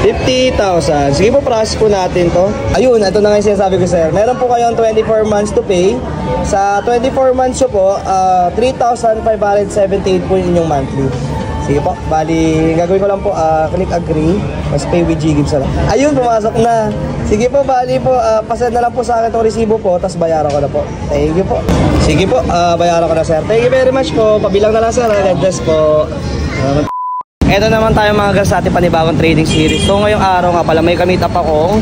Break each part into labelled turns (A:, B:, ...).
A: 50,000. Sige po, process po natin to. Ayun, ito na nga yung sinasabi ko sir. Meron po kayong 24 months to pay. Sa 24 months po, 3,578 po yung inyong monthly. Sige po, bali, gagawin ko lang po, click agree, mas pay with G-Gibbs na lang. Ayun, pumasok na. Sige po, bali po, pasend na lang po sa akin itong resibo po, tapos bayaran ko na po. Thank you po. Sige po, bayaran ko na sir. Thank you very much po. Pabilang na lang sir, God bless po. Ito naman tayo mga guys sa ating panibagong trading series. So ngayong araw nga pala may kamit up akong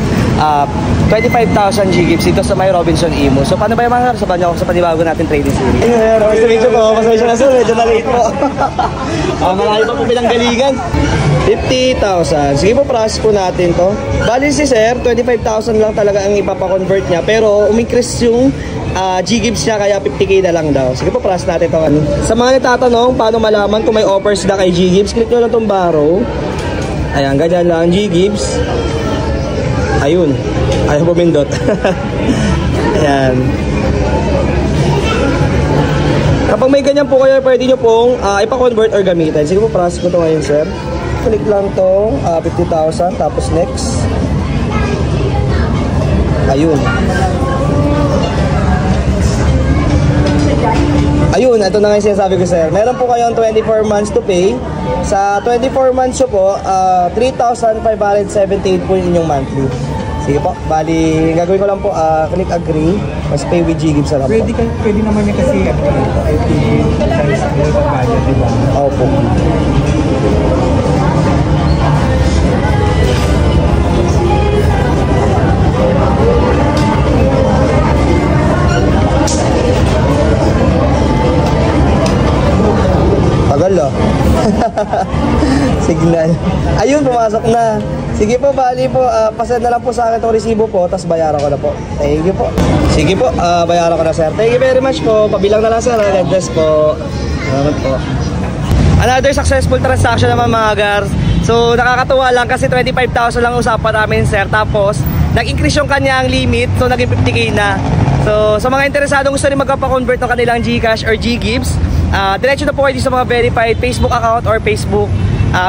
A: 25,000 G-Gibbs dito sa may Robinson Imo. So paano ba yung mga guys? Sabahan niyo ako sa panibagong natin trading series. Ayun, okay sa video po. Pasensya na sir, medyo na-late po. Marami pa po pinanggaligan. 50,000. Sige po, process po natin to. Bali si sir, 25,000 lang talaga ang ipapakonvert niya. Pero umikris yung G-Gibbs niya kaya 50k na lang daw. Sige po, process natin to. Sa mga natatanong, paano malaman kung may offers na kay G-Gibbs, click nyo lang itong borrow. Ayan, ganyan lang, G-Gibbs. Ayun. Ayaw bumindot. Ayan. Kapag may ganyan po kayo, pwede nyo pong ipa-convert or gamitin. Sige po, process ko ito ngayon, sir. Click lang to 50,000, tapos next. Ayun. Ayun, ito na nga yung sinasabi ko sir. Meron po kayong 24 months to pay. Sa 24 months po, 3,578 po yung inyong monthly. Sige po, bali, gagawin ko lang po, click agree, mas pay with G-Gibbs na lang po.
B: Pwede naman niya kasi di ba?
A: Opo. Tagal ah. Signal. Ayun, pumasok na. Sige po, bali po, pasend na lang po sa akin itong resibo po, tapos bayaran ko na po. Thank you po. Sige po, bayaran ko na sir. Thank you very much po. Pabilang na lang sir. God bless po. Salamat po. Another successful transaction naman mga guys. So nakakatuwa lang kasi 25,000 lang usapan namin sir. Tapos nag-increase yung kanyang limit. So naging 50k na. So sa mga interesadong gusto rin magpa-convert ng kanilang GCash or G-Gibbs, diretso na po kayo sa mga verified Facebook account or Facebook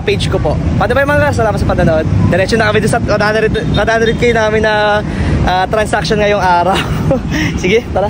A: page ko po. Paano ba yung mga guys? Salamat sa panonood. Diretso na kami sa 100k namin na transaction ngayong araw. Sige, tara.